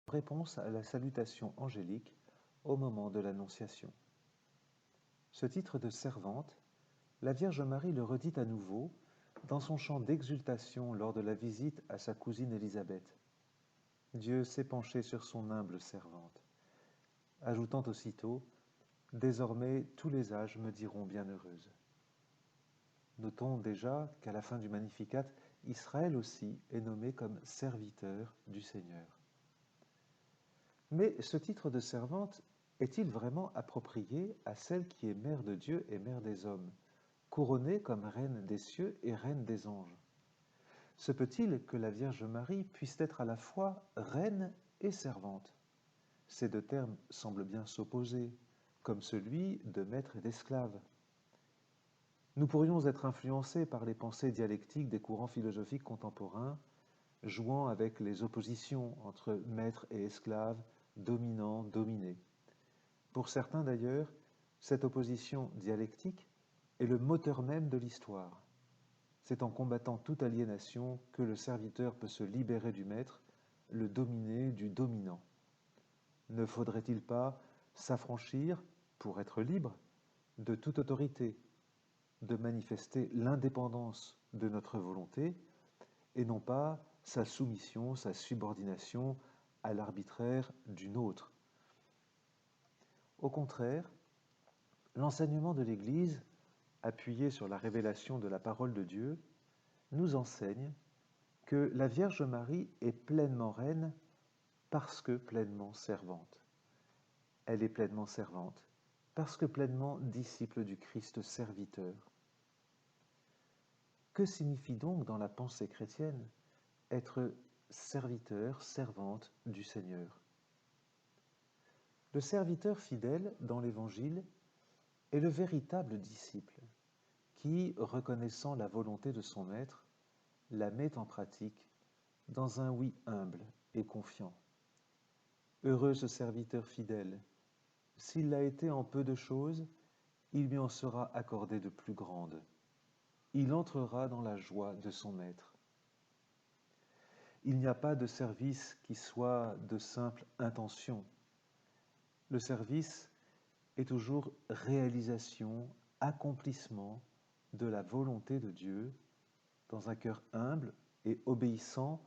réponse à la salutation angélique au moment de l'Annonciation. Ce titre de servante, la Vierge Marie le redit à nouveau dans son chant d'exultation lors de la visite à sa cousine Élisabeth. Dieu s'est penché sur son humble servante, ajoutant aussitôt « Désormais tous les âges me diront bienheureuse ». Notons déjà qu'à la fin du Magnificat, Israël aussi est nommé comme serviteur du Seigneur. Mais ce titre de servante est-il vraiment approprié à celle qui est mère de Dieu et mère des hommes, couronnée comme reine des cieux et reine des anges? Se peut-il que la Vierge Marie puisse être à la fois reine et servante? Ces deux termes semblent bien s'opposer, comme celui de maître et d'esclave. Nous pourrions être influencés par les pensées dialectiques des courants philosophiques contemporains, jouant avec les oppositions entre maître et esclave, dominant, dominé. Pour certains d'ailleurs, cette opposition dialectique est le moteur même de l'histoire. C'est en combattant toute aliénation que le serviteur peut se libérer du maître, le dominé du dominant. Ne faudrait-il pas s'affranchir, pour être libre, de toute autorité, de manifester l'indépendance de notre volonté et non pas sa soumission, sa subordination à l'arbitraire d'une autre? Au contraire, l'enseignement de l'Église, appuyé sur la révélation de la parole de Dieu, nous enseigne que la Vierge Marie est pleinement reine parce que pleinement servante. Elle est pleinement servante parce que pleinement disciple du Christ serviteur. Que signifie donc dans la pensée chrétienne être serviteur, servante du Seigneur? Le serviteur fidèle dans l'Évangile est le véritable disciple qui, reconnaissant la volonté de son maître, la met en pratique dans un oui humble et confiant. Heureux ce serviteur fidèle, s'il l'a été en peu de choses, il lui en sera accordé de plus grandes. Il entrera dans la joie de son maître. Il n'y a pas de service qui soit de simple intention. Le service est toujours réalisation, accomplissement de la volonté de Dieu dans un cœur humble et obéissant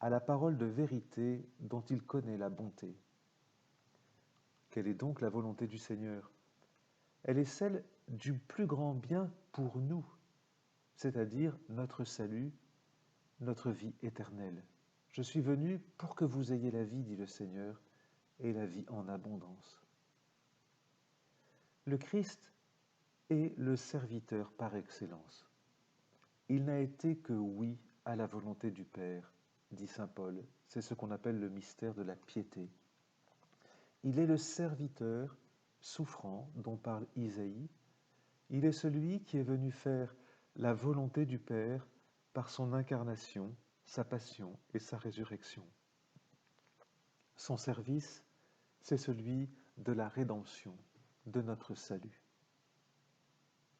à la parole de vérité dont il connaît la bonté. Quelle est donc la volonté du Seigneur? Elle est celle du plus grand bien pour nous, c'est-à-dire notre salut, notre vie éternelle. Je suis venu pour que vous ayez la vie, dit le Seigneur, et la vie en abondance. Le Christ est le serviteur par excellence. Il n'a été que oui à la volonté du Père, dit saint Paul. C'est ce qu'on appelle le mystère de la piété. Il est le serviteur souffrant dont parle Isaïe. Il est celui qui est venu faire la volonté du Père par son incarnation, sa passion et sa résurrection. Son service, c'est celui de la rédemption, de notre salut.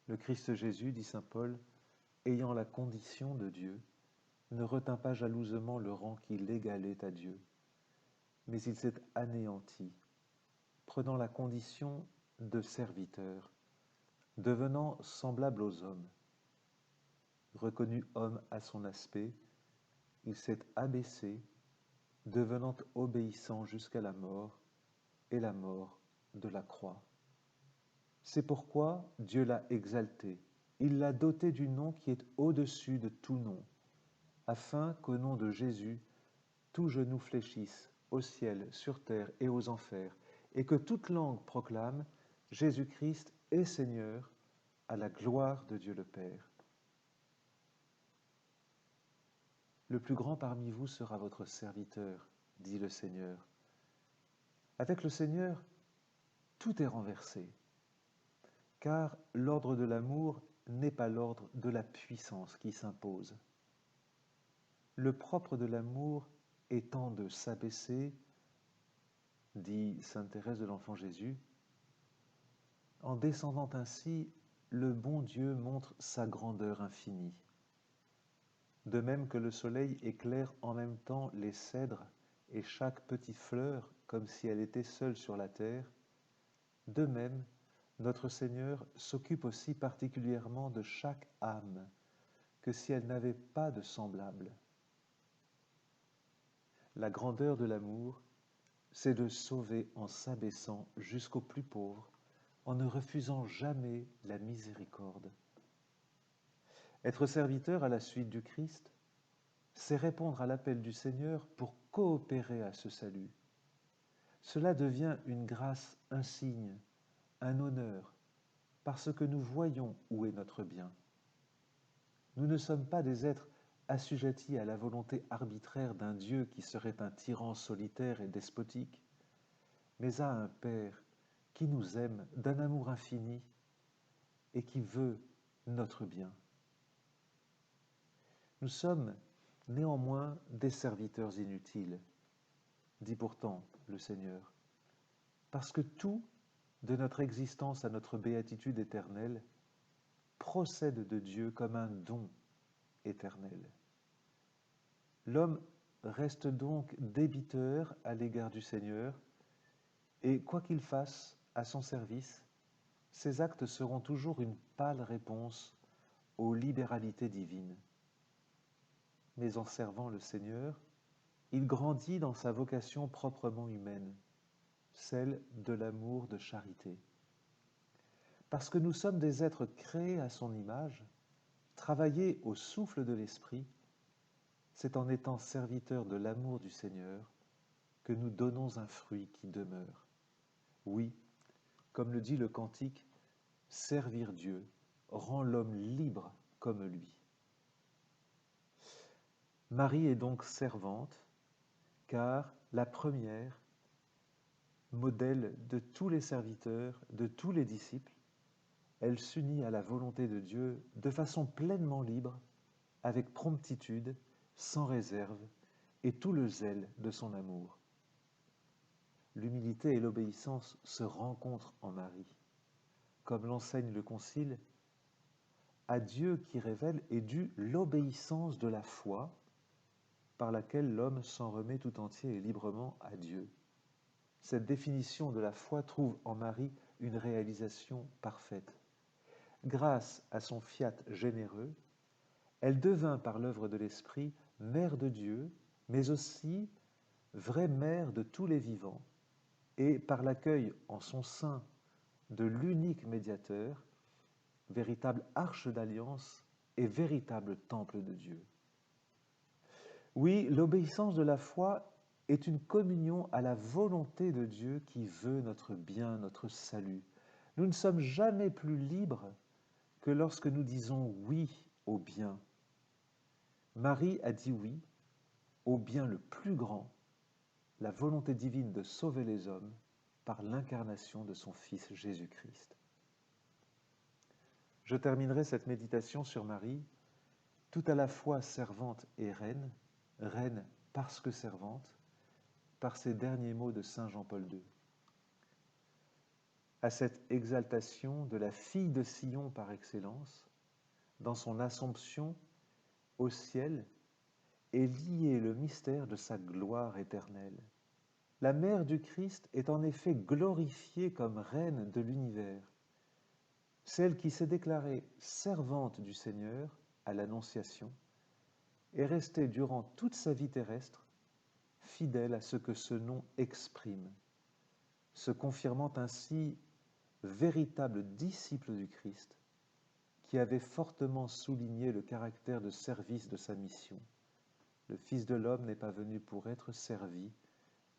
Le Christ Jésus, dit saint Paul, ayant la condition de Dieu, ne retint pas jalousement le rang qui l'égalait à Dieu, mais il s'est anéanti, prenant la condition de serviteur, devenant semblable aux hommes. Reconnu homme à son aspect, il s'est abaissé, devenant obéissant jusqu'à la mort, et la mort de la croix. C'est pourquoi Dieu l'a exalté, il l'a doté du nom qui est au-dessus de tout nom, afin qu'au nom de Jésus, tout genou fléchisse, au ciel, sur terre et aux enfers, et que toute langue proclame Jésus-Christ est Seigneur, à la gloire de Dieu le Père. Le plus grand parmi vous sera votre serviteur, dit le Seigneur. Avec le Seigneur, tout est renversé, car l'ordre de l'amour n'est pas l'ordre de la puissance qui s'impose. Le propre de l'amour étant de s'abaisser, dit sainte Thérèse de l'Enfant Jésus, en descendant ainsi, le bon Dieu montre sa grandeur infinie. De même que le soleil éclaire en même temps les cèdres et chaque petite fleur comme si elle était seule sur la terre, de même, notre Seigneur s'occupe aussi particulièrement de chaque âme, que si elle n'avait pas de semblable. La grandeur de l'amour, c'est de sauver en s'abaissant jusqu'aux plus pauvres, en ne refusant jamais la miséricorde. Être serviteur à la suite du Christ, c'est répondre à l'appel du Seigneur pour coopérer à ce salut. Cela devient une grâce insigne, un honneur, parce que nous voyons où est notre bien. Nous ne sommes pas des êtres assujettis à la volonté arbitraire d'un Dieu qui serait un tyran solitaire et despotique, mais à un Père qui nous aime d'un amour infini et qui veut notre bien. Nous sommes néanmoins des serviteurs inutiles, dit pourtant le Seigneur, parce que tout, de notre existence à notre béatitude éternelle, procède de Dieu comme un don éternel. L'homme reste donc débiteur à l'égard du Seigneur, et quoi qu'il fasse à son service, ses actes seront toujours une pâle réponse aux libéralités divines. Mais en servant le Seigneur, il grandit dans sa vocation proprement humaine, celle de l'amour de charité. Parce que nous sommes des êtres créés à son image, travaillés au souffle de l'Esprit, c'est en étant serviteurs de l'amour du Seigneur que nous donnons un fruit qui demeure. Oui, comme le dit le cantique, servir Dieu rend l'homme libre comme lui. Marie est donc servante, car la première, modèle de tous les serviteurs, de tous les disciples, elle s'unit à la volonté de Dieu de façon pleinement libre, avec promptitude, sans réserve, et tout le zèle de son amour. L'humilité et l'obéissance se rencontrent en Marie. Comme l'enseigne le Concile, à Dieu qui révèle est due l'obéissance de la foi, par laquelle l'homme s'en remet tout entier et librement à Dieu. Cette définition de la foi trouve en Marie une réalisation parfaite. Grâce à son fiat généreux, elle devint par l'œuvre de l'Esprit mère de Dieu, mais aussi vraie mère de tous les vivants, et par l'accueil en son sein de l'unique médiateur, véritable arche d'alliance et véritable temple de Dieu. Oui, l'obéissance de la foi est une communion à la volonté de Dieu qui veut notre bien, notre salut. Nous ne sommes jamais plus libres que lorsque nous disons oui au bien. Marie a dit oui au bien le plus grand, la volonté divine de sauver les hommes par l'incarnation de son Fils Jésus-Christ. Je terminerai cette méditation sur Marie, tout à la fois servante et reine, reine parce que servante, par ces derniers mots de saint Jean-Paul II. À cette exaltation de la fille de Sion par excellence, dans son assomption au ciel, est lié le mystère de sa gloire éternelle. La mère du Christ est en effet glorifiée comme reine de l'univers, celle qui s'est déclarée servante du Seigneur à l'Annonciation, est restée durant toute sa vie terrestre fidèle à ce que ce nom exprime, se confirmant ainsi véritable disciple du Christ, qui avait fortement souligné le caractère de service de sa mission. Le Fils de l'homme n'est pas venu pour être servi,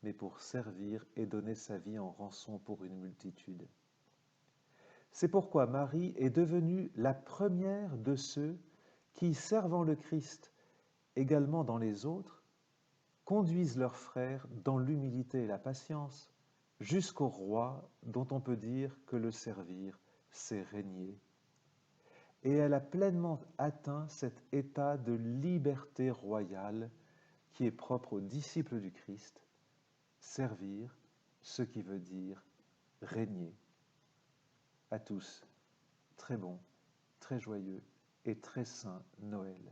mais pour servir et donner sa vie en rançon pour une multitude. C'est pourquoi Marie est devenue la première de ceux qui, servant le Christ également dans les autres, conduisent leurs frères dans l'humilité et la patience, jusqu'au roi dont on peut dire que le servir, c'est régner. Et elle a pleinement atteint cet état de liberté royale qui est propre aux disciples du Christ, servir, ce qui veut dire régner. À tous, très bon, très joyeux et très saint Noël.